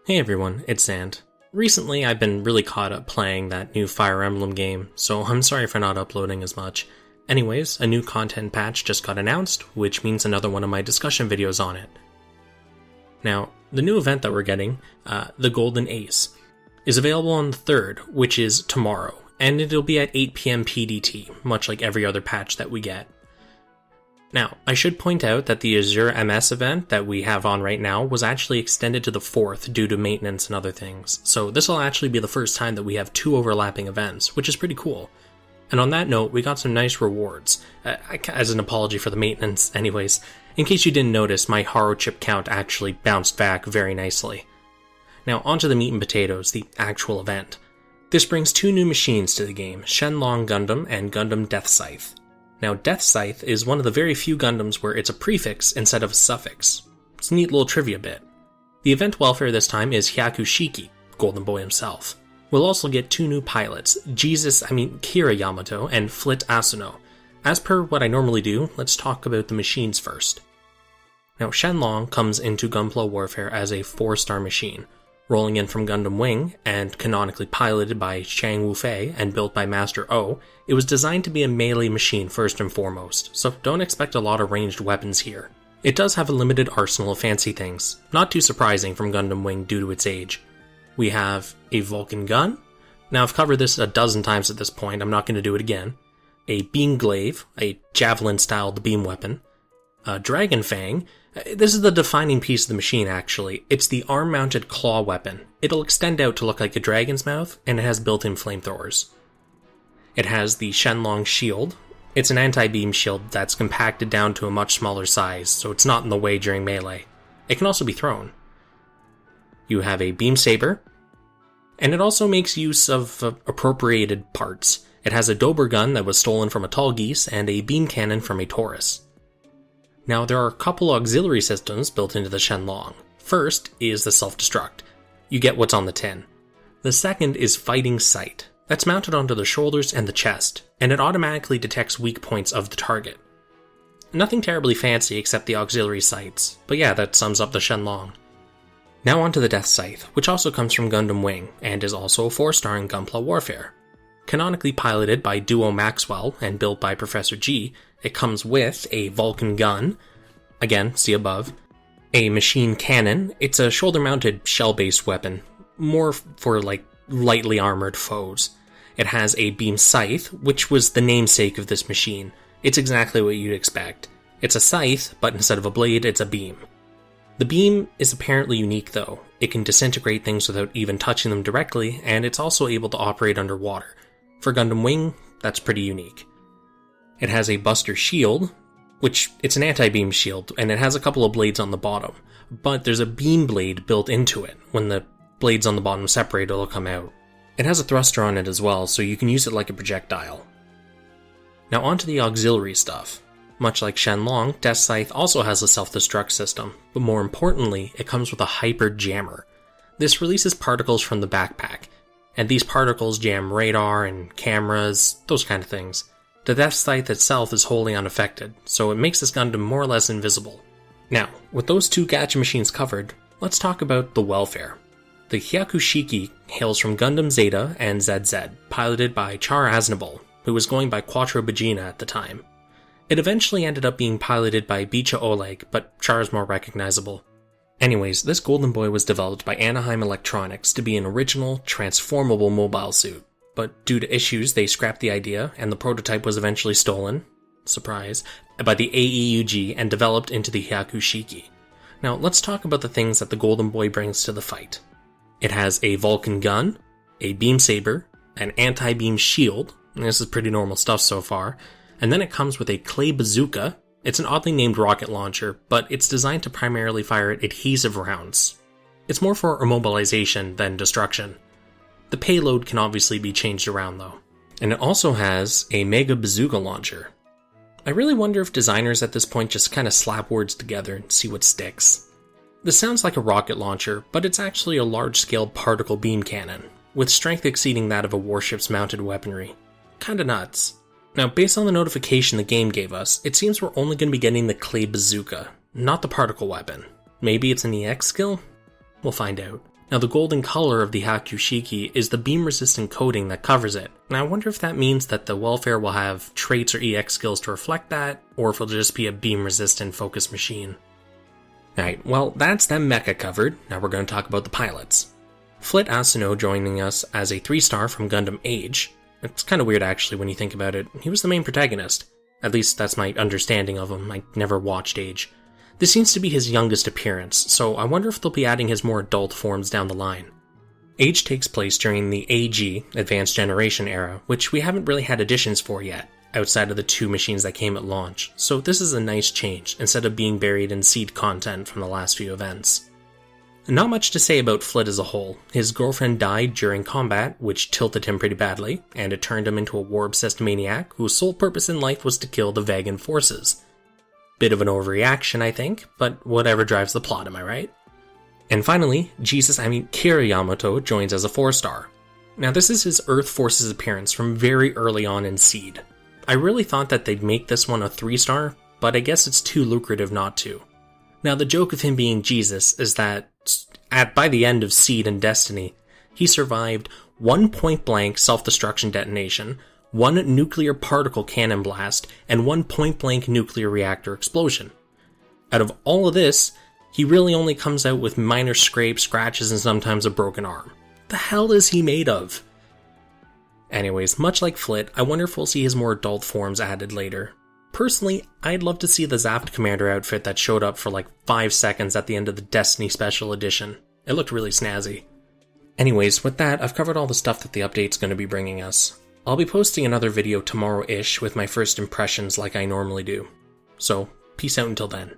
Hey everyone, it's Xant. Recently I've been really caught up playing that new Fire Emblem game, so I'm sorry for not uploading as much. Anyways, a new content patch just got announced, which means another one of my discussion videos on it. Now, the new event that we're getting, the Golden Ace, is available on the 3rd, which is tomorrow, and it'll be at 8 PM PDT, much like every other patch that we get. Now, I should point out that the Azure MS event that we have on right now was actually extended to the 4th due to maintenance and other things, so this will actually be the first time that we have 2 overlapping events, which is pretty cool. And on that note, we got some nice rewards, as an apology for the maintenance anyways. In case you didn't notice, my Haro chip count actually bounced back very nicely. Now onto the meat and potatoes, the actual event. This brings 2 new machines to the game, Shenlong Gundam and Gundam Deathscythe. Now, Deathscythe is one of the very few Gundams where it's a prefix instead of a suffix. It's a neat little trivia bit. The event welfare this time is Hyaku Shiki, Golden Boy himself. We'll also get 2 new pilots, Kira Yamato and Flit Asuno. As per what I normally do, let's talk about the machines first. Now, Shenlong comes into Gunpla warfare as a 4-star machine, rolling in from Gundam Wing, and canonically piloted by Chang Wufei and built by Master O. It was designed to be a melee machine first and foremost, so don't expect a lot of ranged weapons here. It does have a limited arsenal of fancy things, not too surprising from Gundam Wing due to its age. We have a Vulcan gun. Now I've covered this a dozen times at this point, I'm not going to do it again. A beam glaive, a javelin-styled beam weapon. A Dragon Fang. This is the defining piece of the machine, actually. It's the arm-mounted claw weapon. It'll extend out to look like a dragon's mouth, and it has built-in flamethrowers. It has the Shenlong shield. It's an anti-beam shield that's compacted down to a much smaller size, so it's not in the way during melee. It can also be thrown. You have a beam saber, and it also makes use of appropriated parts. It has a Dober gun that was stolen from a Tall Geese, and a beam cannon from a Taurus. Now, there are a couple auxiliary systems built into the Shenlong. First is the self-destruct. You get what's on the tin. The second is Fighting Sight. That's mounted onto the shoulders and the chest, and it automatically detects weak points of the target. Nothing terribly fancy except the auxiliary sights, but yeah, that sums up the Shenlong. Now onto the Deathscythe, which also comes from Gundam Wing, and is also a 4-star in Gunpla warfare. Canonically piloted by Duo Maxwell and built by Professor G, it comes with a Vulcan gun, again, see above, a machine cannon. It's a shoulder-mounted shell-based weapon, more for lightly armored foes. It has a beam scythe, which was the namesake of this machine. It's exactly what you'd expect. It's a scythe, but instead of a blade, it's a beam. The beam is apparently unique though. It can disintegrate things without even touching them directly, and it's also able to operate underwater. For Gundam Wing, that's pretty unique. It has a Buster shield, which it's an anti-beam shield, and it has a couple of blades on the bottom, but there's a beam blade built into it. When the blades on the bottom separate, it'll come out. It has a thruster on it as well, so you can use it like a projectile. Now onto the auxiliary stuff. Much like Shenlong, Deathscythe also has a self-destruct system, but more importantly, it comes with a hyper jammer. This releases particles from the backpack, and these particles jam radar and cameras, those kind of things. The Deathscythe itself is wholly unaffected, so it makes this Gundam more or less invisible. Now, with those 2 gacha machines covered, let's talk about the welfare. The Hyaku Shiki hails from Gundam Zeta and ZZ, piloted by Char Aznable, who was going by Quattro Bagina at the time. It eventually ended up being piloted by Bicha Oleg, but Char is more recognizable. Anyways, this Golden Boy was developed by Anaheim Electronics to be an original, transformable mobile suit. But due to issues, they scrapped the idea, and the prototype was eventually stolen, surprise, by the AEUG and developed into the Hyaku Shiki. Now, let's talk about the things that the Golden Boy brings to the fight. It has a Vulcan gun, a beam saber, an anti-beam shield, and this is pretty normal stuff so far, and then it comes with a clay bazooka. It's an oddly named rocket launcher, but it's designed to primarily fire adhesive rounds. It's more for immobilization than destruction. The payload can obviously be changed around though. And it also has a Mega Bazooka launcher. I really wonder if designers at this point just kind of slap words together and see what sticks. This sounds like a rocket launcher, but it's actually a large-scale particle beam cannon, with strength exceeding that of a warship's mounted weaponry. Kinda nuts. Now, based on the notification the game gave us, it seems we're only going to be getting the clay bazooka, not the particle weapon. Maybe it's an EX skill? We'll find out. Now the golden color of the Hyaku Shiki is the beam-resistant coating that covers it, and I wonder if that means that the welfare will have traits or EX skills to reflect that, or if it'll just be a beam-resistant focus machine. Alright, well that's that mecha covered, now we're going to talk about the pilots. Flit Asuno joining us as a 3-star from Gundam Age. It's kind of weird actually when you think about it, he was the main protagonist. At least that's my understanding of him, I never watched Age. This seems to be his youngest appearance, so I wonder if they'll be adding his more adult forms down the line. Age takes place during the AG, Advanced Generation era, which we haven't really had additions for yet, outside of the 2 machines that came at launch, so this is a nice change, instead of being buried in seed content from the last few events. Not much to say about Flit as a whole. His girlfriend died during combat, which tilted him pretty badly, and it turned him into a war-obsessed maniac whose sole purpose in life was to kill the Vagan forces. Bit of an overreaction, I think, but whatever drives the plot, am I right? And finally, Kira Yamato joins as a 4-star. Now this is his Earth Forces appearance from very early on in Seed. I really thought that they'd make this one a 3-star, but I guess it's too lucrative not to. Now the joke of him being Jesus is that, by the end of Seed and Destiny, he survived 1 point-blank self-destruction detonation, 1 nuclear particle cannon blast, and 1 point-blank nuclear reactor explosion. Out of all of this, he really only comes out with minor scrapes, scratches, and sometimes a broken arm. The hell is he made of? Anyways, much like Flit, I wonder if we'll see his more adult forms added later. Personally, I'd love to see the Zaft Commander outfit that showed up for like 5 seconds at the end of the Destiny Special Edition. It looked really snazzy. Anyways, with that, I've covered all the stuff that the update's going to be bringing us. I'll be posting another video tomorrow-ish with my first impressions like I normally do. So, peace out until then.